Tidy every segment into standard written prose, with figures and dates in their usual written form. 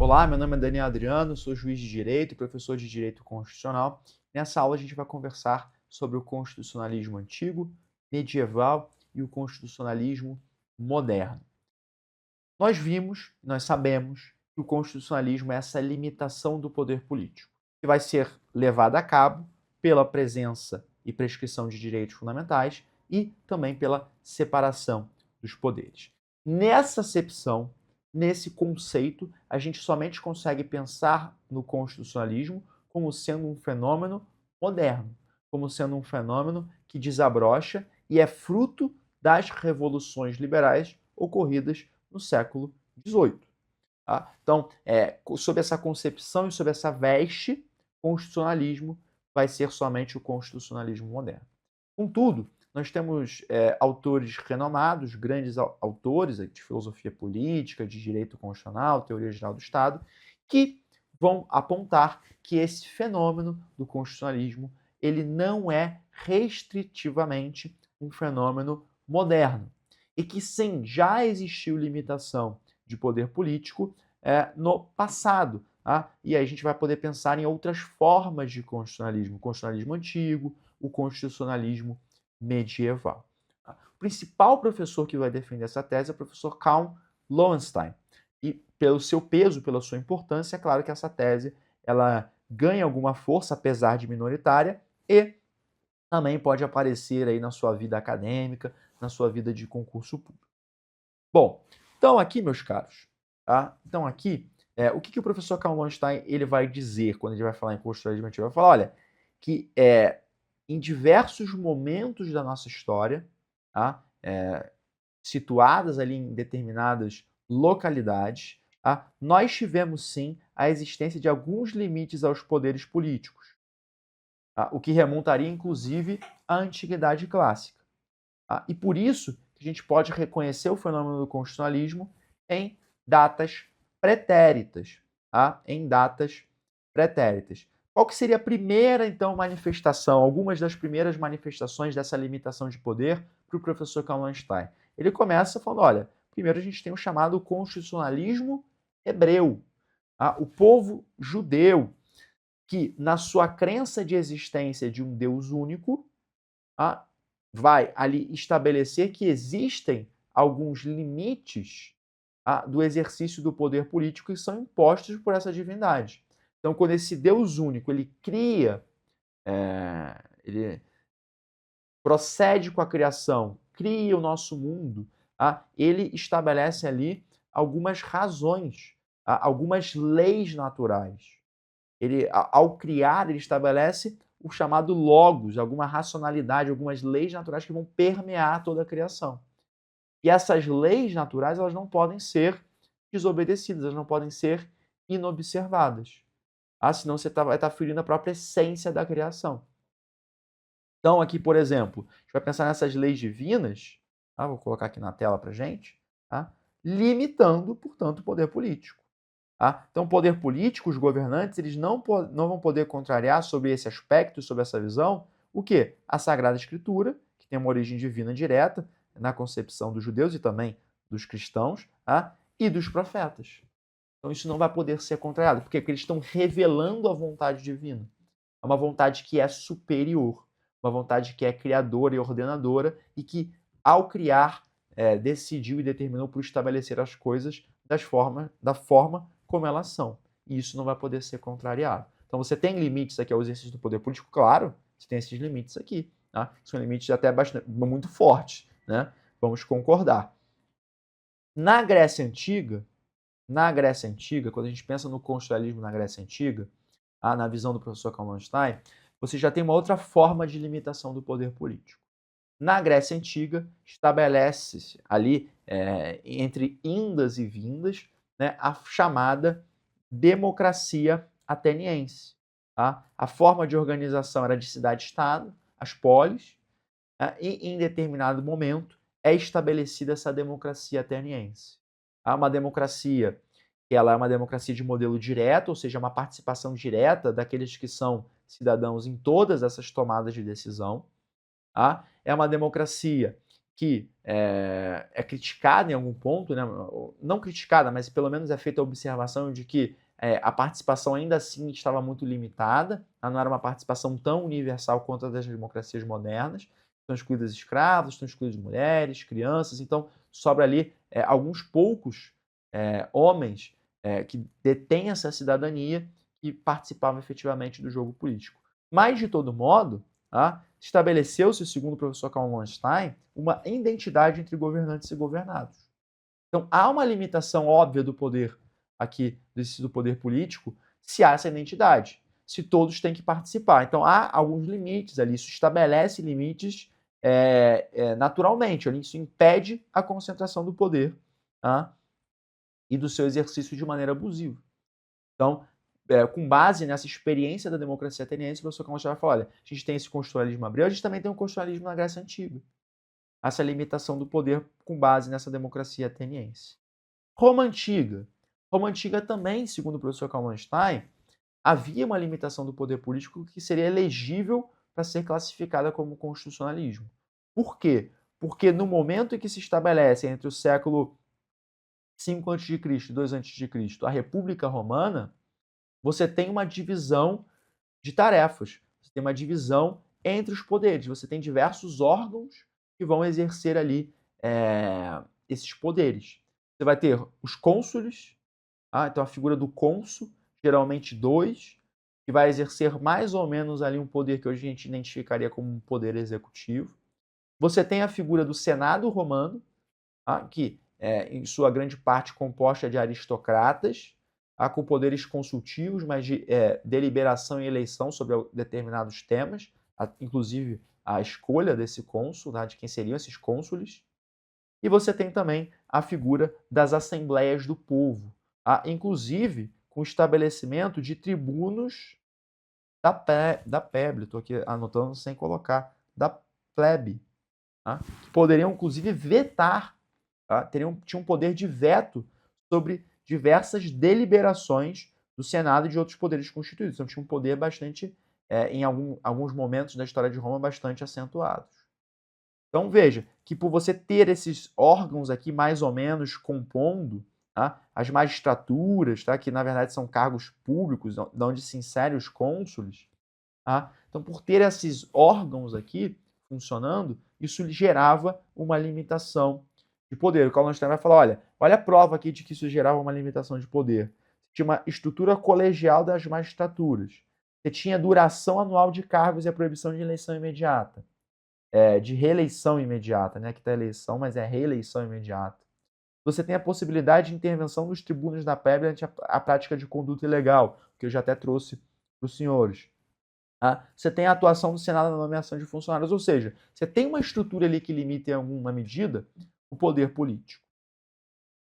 Olá, meu nome é Daniel Adriano, sou juiz de direito e professor de direito constitucional. Nessa aula a gente vai conversar sobre o constitucionalismo antigo, medieval e o constitucionalismo moderno. Nós sabemos que o constitucionalismo é essa limitação do poder político, que vai ser levada a cabo pela presença e prescrição de direitos fundamentais e também pela separação dos poderes. Nessa acepção, nesse conceito, a gente somente consegue pensar no constitucionalismo como sendo um fenômeno moderno, como sendo um fenômeno que desabrocha e é fruto das revoluções liberais ocorridas no século XVIII. Tá? Então, sob essa concepção e sob essa veste, constitucionalismo vai ser somente o constitucionalismo moderno. Contudo, nós temos autores renomados, grandes autores de filosofia política, de direito constitucional, teoria geral do Estado, que vão apontar que esse fenômeno do constitucionalismo ele não é restritivamente um fenômeno moderno e que sim, já existiu limitação de poder político no passado. Tá? E aí a gente vai poder pensar em outras formas de constitucionalismo, o constitucionalismo antigo, o constitucionalismo medieval. Tá? O principal professor que vai defender essa tese é o professor Karl Lowenstein. E pelo seu peso, pela sua importância, é claro que essa tese ela ganha alguma força, apesar de minoritária, e também pode aparecer aí na sua vida acadêmica, na sua vida de concurso público. Bom, então aqui, meus caros, tá? Então aqui, o que o professor Karl Lowenstein ele vai dizer quando ele vai falar em constitucionalismo antigo? Ele vai falar, olha, que em diversos momentos da nossa história, tá? Situadas ali em determinadas localidades, tá? Nós tivemos sim a existência de alguns limites aos poderes políticos, tá? O que remontaria inclusive à antiguidade clássica. Tá? E por isso que a gente pode reconhecer o fenômeno do constitucionalismo em datas pretéritas. Tá? Em datas pretéritas. Qual que seria a primeira, então, manifestação, algumas das primeiras manifestações dessa limitação de poder para o professor Karl Lowenstein? Ele começa falando, olha, primeiro a gente tem o chamado constitucionalismo hebreu. Tá? O povo judeu, que na sua crença de existência de um Deus único, tá? Vai ali estabelecer que existem alguns limites do exercício do poder político que são impostos por essa divindade. Então, quando esse Deus único ele cria, ele procede com a criação, cria o nosso mundo, ele estabelece ali algumas razões, algumas leis naturais. Ele, ao criar, ele estabelece o chamado logos, alguma racionalidade, algumas leis naturais que vão permear toda a criação. E essas leis naturais elas não podem ser desobedecidas, elas não podem ser inobservadas. Senão você vai estar ferindo a própria essência da criação. Então, aqui, por exemplo, a gente vai pensar nessas leis divinas, vou colocar aqui na tela para a gente, limitando, portanto, o poder político. Então, o poder político, os governantes, eles não vão poder contrariar sobre esse aspecto, sobre essa visão, o quê? A Sagrada Escritura, que tem uma origem divina direta na concepção dos judeus e também dos cristãos, e dos profetas. Então, isso não vai poder ser contrariado, porque eles estão revelando a vontade divina. É uma vontade que é superior, uma vontade que é criadora e ordenadora e que, ao criar, decidiu e determinou por estabelecer as coisas da forma como elas são. E isso não vai poder ser contrariado. Então você tem limites aqui ao exercício do poder político? Claro, você tem esses limites aqui. Tá? São limites até muito fortes. Né? Vamos concordar. Na Grécia Antiga, quando a gente pensa no constitucionalismo na Grécia Antiga, na visão do professor Karl Lowenstein, você já tem uma outra forma de limitação do poder político. Na Grécia Antiga, estabelece-se ali, entre indas e vindas, né, a chamada democracia ateniense. Tá? A forma de organização era de cidade-estado, as polis, e em determinado momento é estabelecida essa democracia ateniense. Uma democracia que ela é uma democracia de modelo direto, ou seja, uma participação direta daqueles que são cidadãos em todas essas tomadas de decisão. É uma democracia que é criticada em algum ponto, né? Não criticada, mas pelo menos é feita a observação de que a participação ainda assim estava muito limitada, não era uma participação tão universal quanto a das democracias modernas. Estão excluídas escravos, estão excluídas mulheres, crianças, então sobra ali alguns poucos homens que detêm essa cidadania e participavam efetivamente do jogo político. Mas, de todo modo, estabeleceu-se, segundo o professor Karl Lowenstein, uma identidade entre governantes e governados. Então, há uma limitação óbvia do poder aqui, do poder político, se há essa identidade, se todos têm que participar. Então, há alguns limites ali, isso estabelece limites naturalmente, isso impede a concentração do poder e do seu exercício de maneira abusiva. Então, com base nessa experiência da democracia ateniense, o professor Karl vai falar, olha, a gente tem esse constitucionalismo abreu, a gente também tem um constitucionalismo na Grécia Antiga. Essa limitação do poder com base nessa democracia ateniense. Roma Antiga. Roma Antiga também, segundo o professor Karl Lowenstein, havia uma limitação do poder político que seria elegível para ser classificada como constitucionalismo. Por quê? Porque no momento em que se estabelece entre o século 5 a.C. e 2 a.C. a República Romana, você tem uma divisão de tarefas, você tem uma divisão entre os poderes, você tem diversos órgãos que vão exercer ali esses poderes. Você vai ter os cônsules, então a figura do cônsul, geralmente dois, que vai exercer mais ou menos ali um poder que hoje a gente identificaria como um poder executivo. Você tem a figura do Senado romano, que em sua grande parte composta de aristocratas, com poderes consultivos, mas de deliberação e eleição sobre determinados temas, inclusive a escolha desse cônsul, de quem seriam esses cônsules. E você tem também a figura das assembleias do povo, inclusive com o estabelecimento de tribunos da plebe, estou aqui anotando sem colocar, da plebe, que poderiam inclusive vetar, tinham poder de veto sobre diversas deliberações do Senado e de outros poderes constituídos. Então tinha um poder bastante, em alguns momentos da história de Roma, bastante acentuados. Então veja que por você ter esses órgãos aqui mais ou menos compondo as magistraturas, que na verdade são cargos públicos, de onde se inserem os cônsules, então por ter esses órgãos aqui funcionando, isso gerava uma limitação de poder. O Karl Lowenstein vai falar, olha a prova aqui de que isso gerava uma limitação de poder. Tinha uma estrutura colegial das magistraturas. Você tinha duração anual de cargos e a proibição de eleição imediata. De reeleição imediata, que está eleição, mas é reeleição imediata. Você tem a possibilidade de intervenção dos tribunos da plebe ante a prática de conduta ilegal, que eu já até trouxe para os senhores. Você tem a atuação do Senado na nomeação de funcionários, ou seja, você tem uma estrutura ali que limita em alguma medida o poder político.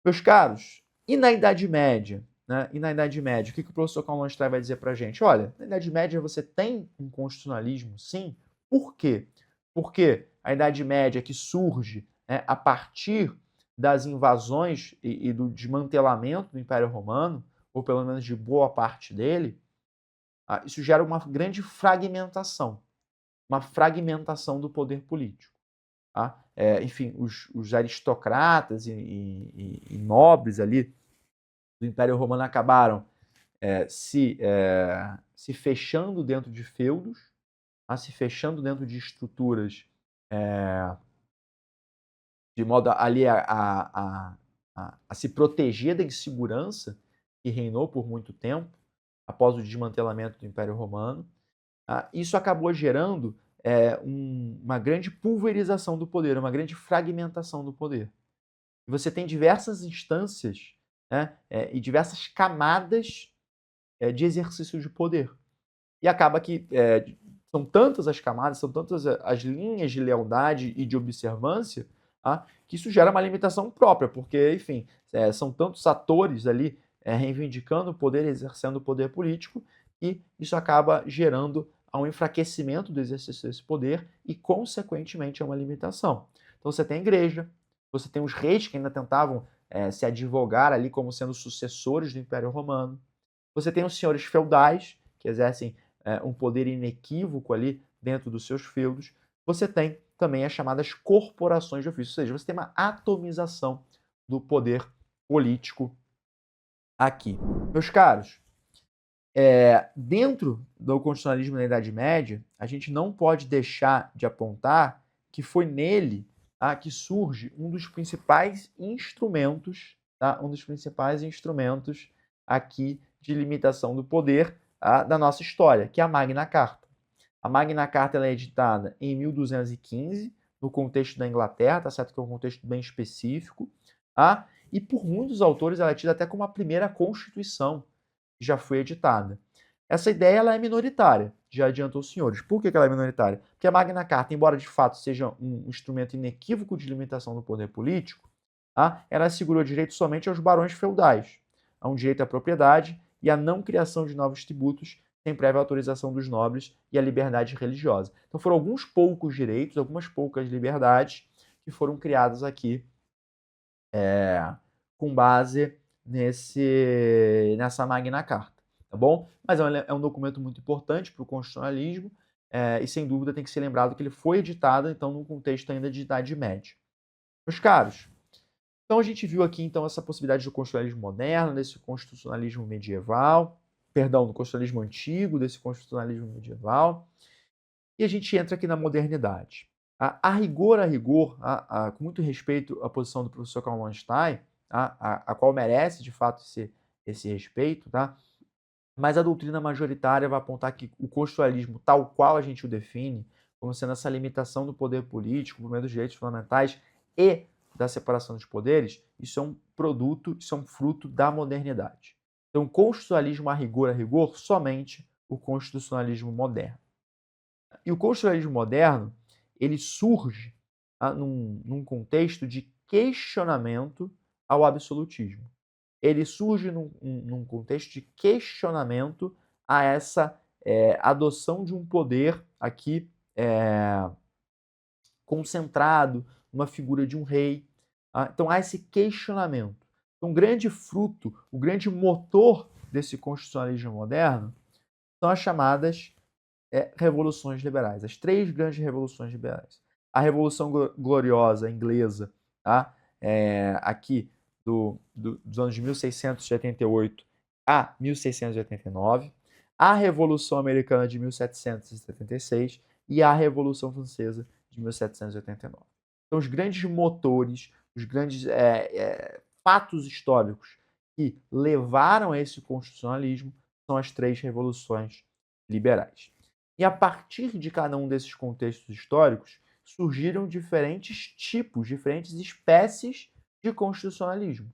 Meus caros, e na Idade Média? E na Idade Média, o que o professor Karl Lowenstein vai dizer para a gente? Olha, na Idade Média você tem um constitucionalismo, sim. Por quê? Porque a Idade Média que surge a partir das invasões e do desmantelamento do Império Romano, ou pelo menos de boa parte dele, isso gera uma grande fragmentação do poder político. Enfim, os aristocratas e nobres ali do Império Romano acabaram se fechando dentro de feudos, se fechando dentro de estruturas de modo ali a se proteger da insegurança que reinou por muito tempo após o desmantelamento do Império Romano. Isso acabou gerando uma grande pulverização do poder, uma grande fragmentação do poder. E você tem diversas instâncias e diversas camadas de exercício de poder. E acaba que são tantas as camadas, são tantas as linhas de lealdade e de observância, que isso gera uma limitação própria, porque, enfim, são tantos atores ali reivindicando o poder, exercendo o poder político, e isso acaba gerando um enfraquecimento do exercício desse poder e, consequentemente, a uma limitação. Então você tem a igreja, você tem os reis que ainda tentavam se advogar ali como sendo sucessores do Império Romano, você tem os senhores feudais, que exercem um poder inequívoco ali dentro dos seus feudos, você tem também as chamadas corporações de ofício, ou seja, você tem uma atomização do poder político aqui. Meus caros, dentro do constitucionalismo na Idade Média, a gente não pode deixar de apontar que foi nele que surge um dos principais instrumentos, tá? Um dos principais instrumentos aqui de limitação do poder da nossa história, que é a Magna Carta. A Magna Carta ela é editada em 1215, no contexto da Inglaterra, tá certo que é um contexto bem específico, tá? E por muitos autores ela é tida até como a primeira Constituição que já foi editada. Essa ideia ela é minoritária, já adiantou os senhores. Por que ela é minoritária? Porque a Magna Carta, embora de fato seja um instrumento inequívoco de limitação do poder político, ela assegurou direito somente aos barões feudais, a um direito à propriedade e à não criação de novos tributos sem prévia autorização dos nobres e a liberdade religiosa. Então foram alguns poucos direitos, algumas poucas liberdades que foram criadas aqui com base nessa Magna Carta, tá bom? Mas é um documento muito importante para o constitucionalismo e sem dúvida tem que ser lembrado que ele foi editado então num contexto ainda de Idade Média. Meus caros, então a gente viu aqui então essa possibilidade do constitucionalismo moderno, desse constitucionalismo medieval, perdão, do constitucionalismo antigo, desse constitucionalismo medieval, e a gente entra aqui na modernidade. A rigor, com muito respeito à posição do professor Karl Loewenstein, a qual merece de fato esse respeito, tá? Mas a doutrina majoritária vai apontar que o constitucionalismo, tal qual a gente o define, como sendo essa limitação do poder político, por meio dos direitos fundamentais e da separação dos poderes, isso é um produto, isso é um fruto da modernidade. Então, constitucionalismo a rigor, somente o constitucionalismo moderno. E o constitucionalismo moderno, ele surge num contexto de questionamento ao absolutismo. Ele surge num contexto de questionamento a essa adoção de um poder aqui concentrado numa figura de um rei. Então há esse questionamento. Então, o grande fruto, o grande motor desse constitucionalismo moderno são as chamadas revoluções liberais, as três grandes revoluções liberais. A Revolução Gloriosa inglesa, tá? Aqui dos anos de 1688 a 1689, a Revolução Americana de 1776 e a Revolução Francesa de 1789. Então, os grandes motores, os grandes fatos históricos que levaram a esse constitucionalismo são as três revoluções liberais. E a partir de cada um desses contextos históricos, surgiram diferentes tipos, diferentes espécies de constitucionalismo.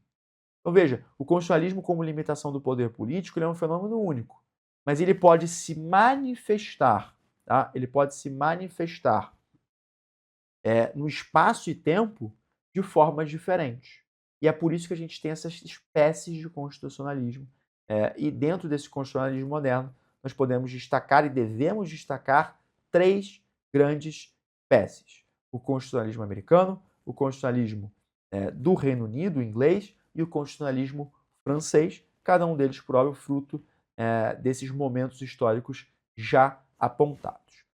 Então veja, o constitucionalismo como limitação do poder político ele é um fenômeno único, mas ele pode se manifestar, tá? Ele pode se manifestar no espaço e tempo de formas diferentes. E é por isso que a gente tem essas espécies de constitucionalismo. E dentro desse constitucionalismo moderno, nós podemos destacar e devemos destacar três grandes espécies: o constitucionalismo americano, o constitucionalismo do Reino Unido, inglês, e o constitucionalismo francês, cada um deles, por óbvio, fruto desses momentos históricos já apontados.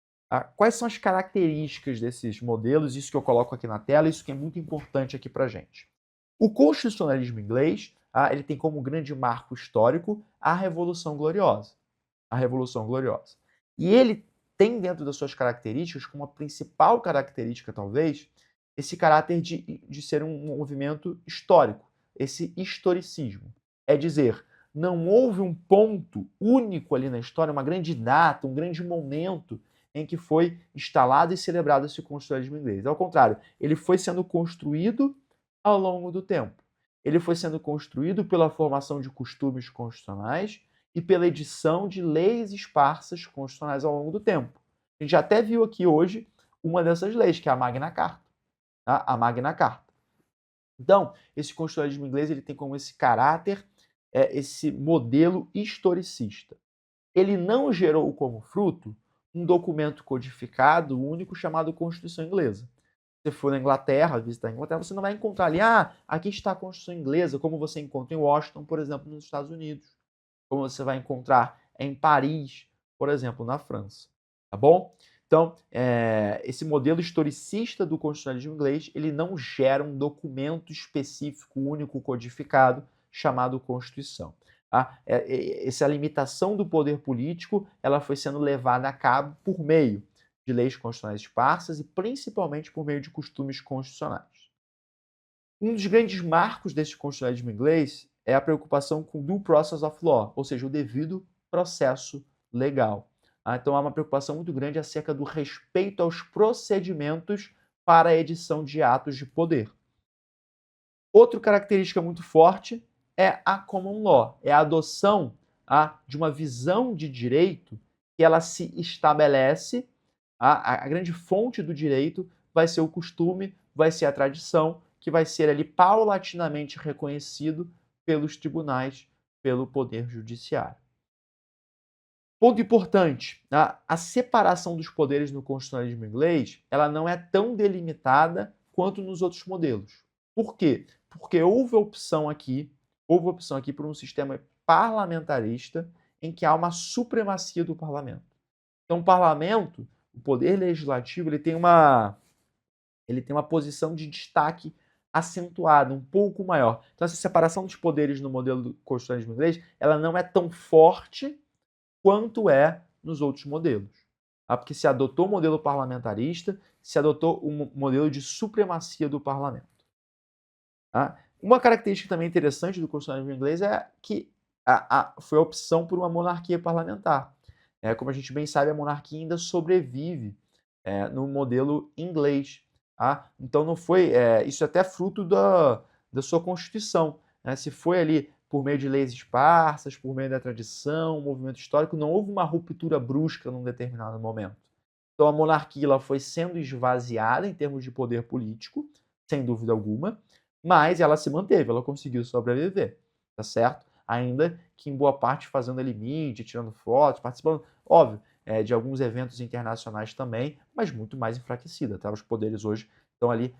Quais são as características desses modelos? Isso que eu coloco aqui na tela, isso que é muito importante aqui para a gente. O constitucionalismo inglês, ele tem como grande marco histórico a Revolução Gloriosa. A Revolução Gloriosa. E ele tem dentro das suas características, como a principal característica, talvez, esse caráter de ser um movimento histórico, esse historicismo. É dizer, não houve um ponto único ali na história, uma grande data, um grande momento em que foi instalado e celebrado esse constitucionalismo inglês. Ao contrário, ele foi sendo construído ao longo do tempo. Ele foi sendo construído pela formação de costumes constitucionais e pela edição de leis esparsas constitucionais ao longo do tempo. A gente até viu aqui hoje uma dessas leis, que é a Magna Carta. Tá? A Magna Carta. Então, esse constitucionalismo inglês ele tem como esse caráter, esse modelo historicista. Ele não gerou como fruto um documento codificado único chamado Constituição Inglesa. Se você for na Inglaterra, visitar a Inglaterra, você não vai encontrar ali, aqui está a Constituição Inglesa, como você encontra em Washington, por exemplo, nos Estados Unidos. Como você vai encontrar em Paris, por exemplo, na França. Tá bom? Então, esse modelo historicista do constitucionalismo inglês, ele não gera um documento específico, único, codificado, chamado Constituição. Tá? Essa limitação do poder político, ela foi sendo levada a cabo por meio de leis constitucionais esparsas e principalmente por meio de costumes constitucionais. Um dos grandes marcos desse constitucionalismo inglês é a preocupação com o due process of law, ou seja, o devido processo legal. Então há uma preocupação muito grande acerca do respeito aos procedimentos para a edição de atos de poder. Outra característica muito forte é a common law, é a adoção de uma visão de direito que ela se estabelece, a grande fonte do direito vai ser o costume, vai ser a tradição, que vai ser ali paulatinamente reconhecido pelos tribunais, pelo poder judiciário. Ponto importante, a separação dos poderes no constitucionalismo inglês, ela não é tão delimitada quanto nos outros modelos. Por quê? Porque houve opção aqui por um sistema parlamentarista em que há uma supremacia do parlamento. Então, o parlamento, o poder legislativo, ele tem uma posição de destaque acentuada, um pouco maior. Então, essa separação dos poderes no modelo do constitucionalismo inglês, ela não é tão forte quanto é nos outros modelos. Porque se adotou o modelo parlamentarista, se adotou um modelo de supremacia do parlamento. Uma característica também interessante do constitucionalismo inglês é que foi a opção por uma monarquia parlamentar. Como a gente bem sabe, a monarquia ainda sobrevive no modelo inglês. Então não foi, isso é até fruto da sua Constituição. Se foi ali por meio de leis esparsas, por meio da tradição, movimento histórico, não houve uma ruptura brusca num determinado momento. Então a monarquia ela foi sendo esvaziada em termos de poder político, sem dúvida alguma, mas ela se manteve, ela conseguiu sobreviver, tá certo? Ainda que em boa parte fazendo ali mídia, tirando fotos, participando, óbvio, de alguns eventos internacionais também, mas muito mais enfraquecida, tá? Os poderes hoje estão ali,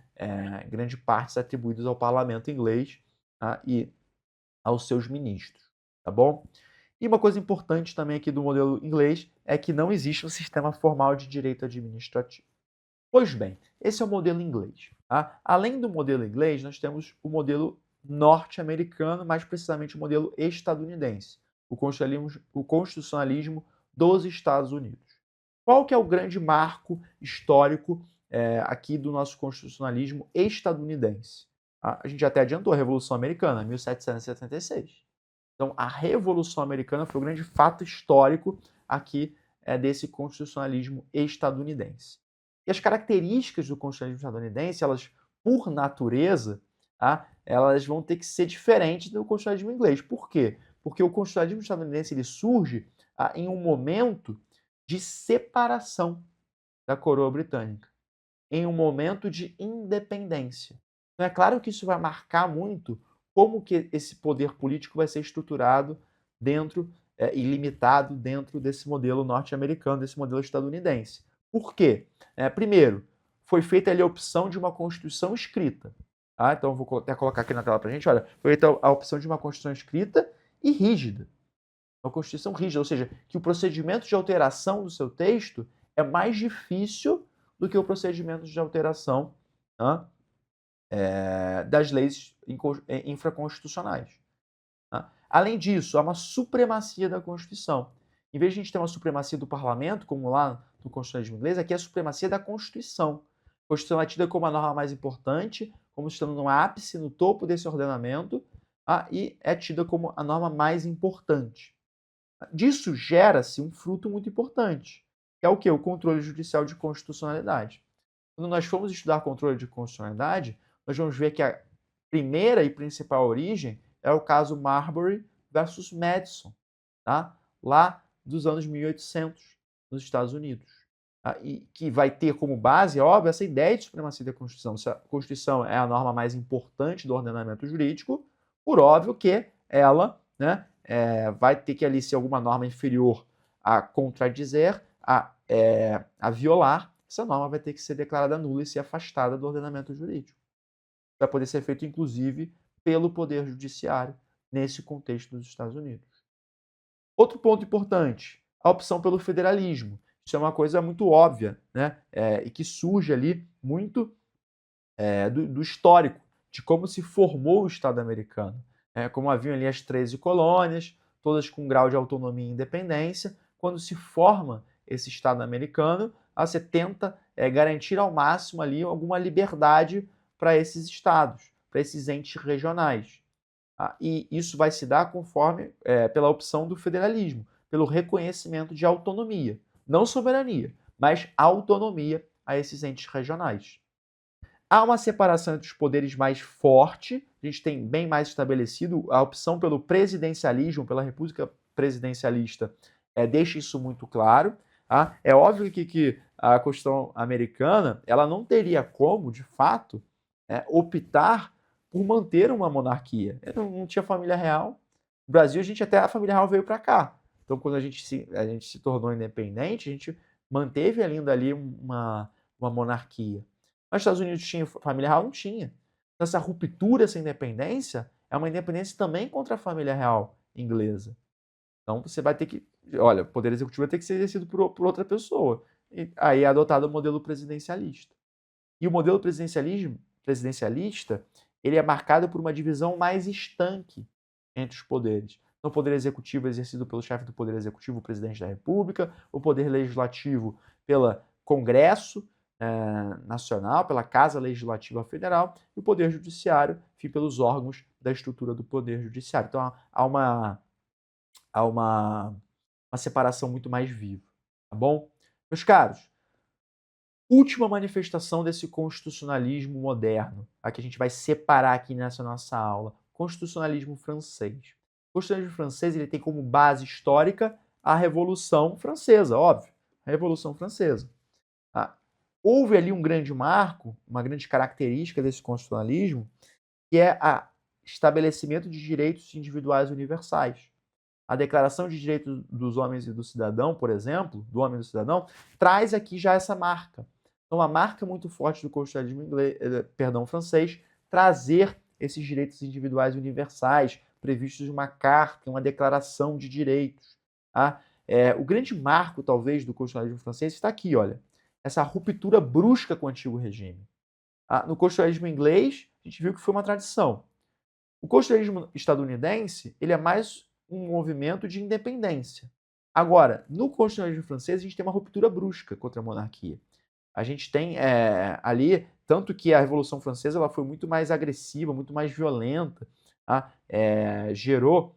em grande parte, atribuídos ao parlamento inglês e aos seus ministros, tá bom? E uma coisa importante também aqui do modelo inglês é que não existe um sistema formal de direito administrativo. Pois bem, esse é o modelo inglês. Além do modelo inglês, nós temos o modelo norte-americano, mais precisamente o modelo estadunidense, o constitucionalismo dos Estados Unidos. Qual que é o grande marco histórico aqui do nosso constitucionalismo estadunidense? A gente até adiantou a Revolução Americana, 1776. Então, a Revolução Americana foi o grande fato histórico aqui desse constitucionalismo estadunidense. E as características do constitucionalismo estadunidense, elas, por natureza, elas vão ter que ser diferentes do constitucionalismo inglês. Por quê? Porque o constitucionalismo estadunidense ele surge em um momento de separação da coroa britânica, em um momento de independência. Então, é claro que isso vai marcar muito como que esse poder político vai ser estruturado dentro e limitado dentro desse modelo norte-americano, desse modelo estadunidense. Por quê? Primeiro, foi feita ali a opção de uma Constituição escrita. Então, eu vou até colocar aqui na tela para a gente. Olha, foi feita a opção de uma Constituição escrita e rígida. Uma Constituição rígida, ou seja, que o procedimento de alteração do seu texto é mais difícil do que o procedimento de alteração das leis infraconstitucionais. Além disso, há uma supremacia da Constituição. Em vez de a gente ter uma supremacia do parlamento, como lá no constitucionalismo inglês, aqui é a supremacia da Constituição. A Constituição é tida como a norma mais importante, como estando no ápice, no topo desse ordenamento, e é tida como a norma mais importante. Disso gera-se um fruto muito importante, que é o quê? O controle judicial de constitucionalidade. Quando nós formos estudar controle de constitucionalidade, nós vamos ver que a primeira e principal origem é o caso Marbury versus Madison, lá dos anos 1800, nos Estados Unidos. E que vai ter como base, óbvio, essa ideia de supremacia da Constituição. Se a Constituição é a norma mais importante do ordenamento jurídico, por óbvio que ela vai ter que ali ser alguma norma inferior a contradizer, a violar, essa norma vai ter que ser declarada nula e ser afastada do ordenamento jurídico. Vai poder ser feito, inclusive, pelo Poder Judiciário, nesse contexto dos Estados Unidos. Outro ponto importante, a opção pelo federalismo. Isso é uma coisa muito óbvia, né? E que surge ali muito do histórico, de como se formou o Estado americano. Como haviam ali as 13 colônias, todas com grau de autonomia e independência. Quando se forma esse Estado americano, você tenta garantir ao máximo ali alguma liberdade para esses estados, para esses entes regionais. E isso vai se dar pela opção do federalismo, pelo reconhecimento de autonomia. Não soberania, mas autonomia a esses entes regionais. Há uma separação entre os poderes mais forte, a gente tem bem mais estabelecido, a opção pelo presidencialismo, pela república presidencialista, deixa isso muito claro. Tá? É óbvio que a Constituição americana ela não teria como, de fato, optar por manter uma monarquia. Não tinha família real. No Brasil, a família real veio para cá. Então, quando a gente se tornou independente, a gente manteve ainda ali uma monarquia. Nos Estados Unidos tinha família real? Não tinha. Então, essa ruptura, essa independência, é uma independência também contra a família real inglesa. Então, você vai ter que... Olha, o poder executivo vai ter que ser exercido por outra pessoa. E aí é adotado o modelo presidencialista. E o modelo presidencialista, ele é marcado por uma divisão mais estanque entre os poderes. Então, o poder executivo é exercido pelo chefe do poder executivo, o presidente da República, o poder legislativo pelo Congresso Nacional, pela Casa Legislativa Federal, e o poder judiciário, enfim, pelos órgãos da estrutura do poder judiciário. Então, há uma separação muito mais viva, tá bom? Meus caros, última manifestação desse constitucionalismo moderno, a que a gente vai separar aqui nessa nossa aula, constitucionalismo francês. O constitucionalismo francês ele tem como base histórica a Revolução Francesa, óbvio, a Revolução Francesa. Houve ali um grande marco, uma grande característica desse constitucionalismo, que é o estabelecimento de direitos individuais universais. A Declaração de Direitos dos Homens e do Cidadão, por exemplo, do homem e do cidadão, traz aqui já essa marca. Então, uma marca muito forte do constitucionalismo francês, trazer esses direitos individuais universais, previstos em uma carta, uma declaração de direitos. Tá? O grande marco, talvez, do constitucionalismo francês está aqui, olha, essa ruptura brusca com o antigo regime. No constitucionalismo inglês, a gente viu que foi uma tradição. O constitucionalismo estadunidense, ele é mais um movimento de independência. Agora, no constitucionalismo francês, a gente tem uma ruptura brusca contra a monarquia. A gente tem ali, tanto que a Revolução Francesa ela foi muito mais agressiva, muito mais violenta, tá? Gerou,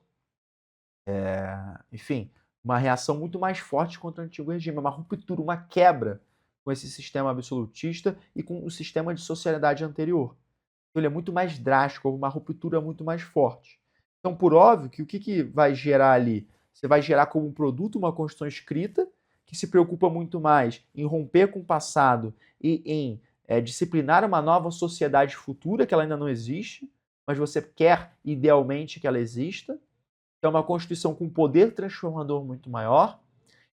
enfim, uma reação muito mais forte contra o antigo regime, uma ruptura, uma quebra com esse sistema absolutista e com o sistema de sociedade anterior. Então, ele é muito mais drástico, uma ruptura muito mais forte. Então, por óbvio, que o que vai gerar ali? Você vai gerar como um produto uma Constituição escrita, que se preocupa muito mais em romper com o passado e em disciplinar uma nova sociedade futura, que ela ainda não existe, mas você quer, idealmente, que ela exista. É uma Constituição com poder transformador muito maior.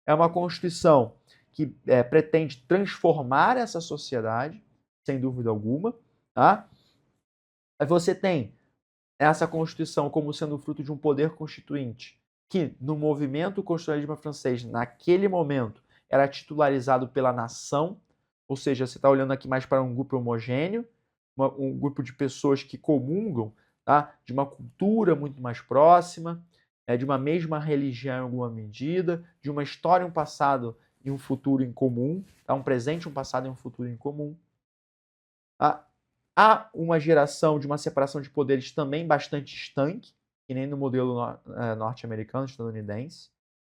É uma Constituição que pretende transformar essa sociedade, sem dúvida alguma. Tá? Aí você tem essa Constituição como sendo fruto de um poder constituinte, que no movimento constitucionalismo francês, naquele momento, era titularizado pela nação, ou seja, você está olhando aqui mais para um grupo homogêneo, um grupo de pessoas que comungam, tá, de uma cultura muito mais próxima, de uma mesma religião em alguma medida, de uma história, um passado e um futuro em comum, tá, um presente, um passado e um futuro em comum. Há uma geração de uma separação de poderes também bastante estanque, que nem no modelo norte-americano, estadunidense.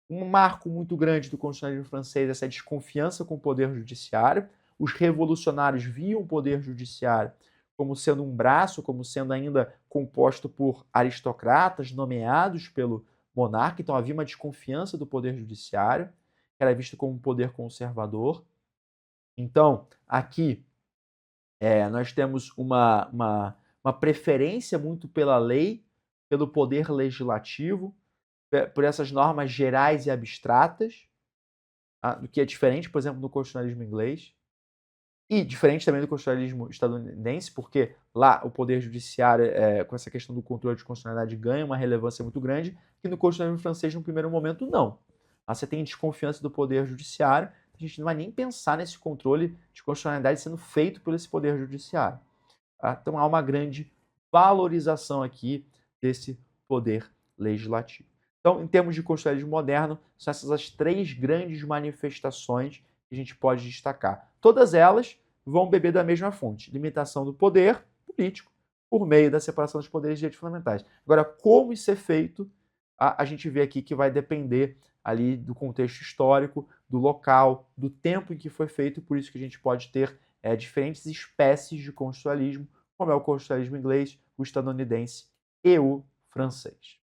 Um marco muito grande do constitucionalismo francês é essa desconfiança com o poder judiciário. Os revolucionários viam o poder judiciário como sendo um braço, como sendo ainda composto por aristocratas nomeados pelo monarca. Então havia uma desconfiança do poder judiciário, que era visto como um poder conservador. Então, aqui nós temos uma preferência muito pela lei, pelo poder legislativo, por essas normas gerais e abstratas, do que é diferente, por exemplo, do constitucionalismo inglês, e diferente também do constitucionalismo estadunidense, porque lá o poder judiciário, com essa questão do controle de constitucionalidade, ganha uma relevância muito grande, que no constitucionalismo francês, no primeiro momento, não. Você tem desconfiança do poder judiciário, a gente não vai nem pensar nesse controle de constitucionalidade sendo feito por esse poder judiciário. Tá? Então há uma grande valorização aqui desse poder legislativo. Então, em termos de constitucionalismo moderno, são essas as três grandes manifestações que a gente pode destacar. Todas elas vão beber da mesma fonte, limitação do poder político por meio da separação dos poderes e direitos fundamentais. Agora, como isso é feito, a gente vê aqui que vai depender ali do contexto histórico, do local, do tempo em que foi feito, por isso que a gente pode ter diferentes espécies de constitucionalismo, como é o constitucionalismo inglês, o estadunidense e o francês.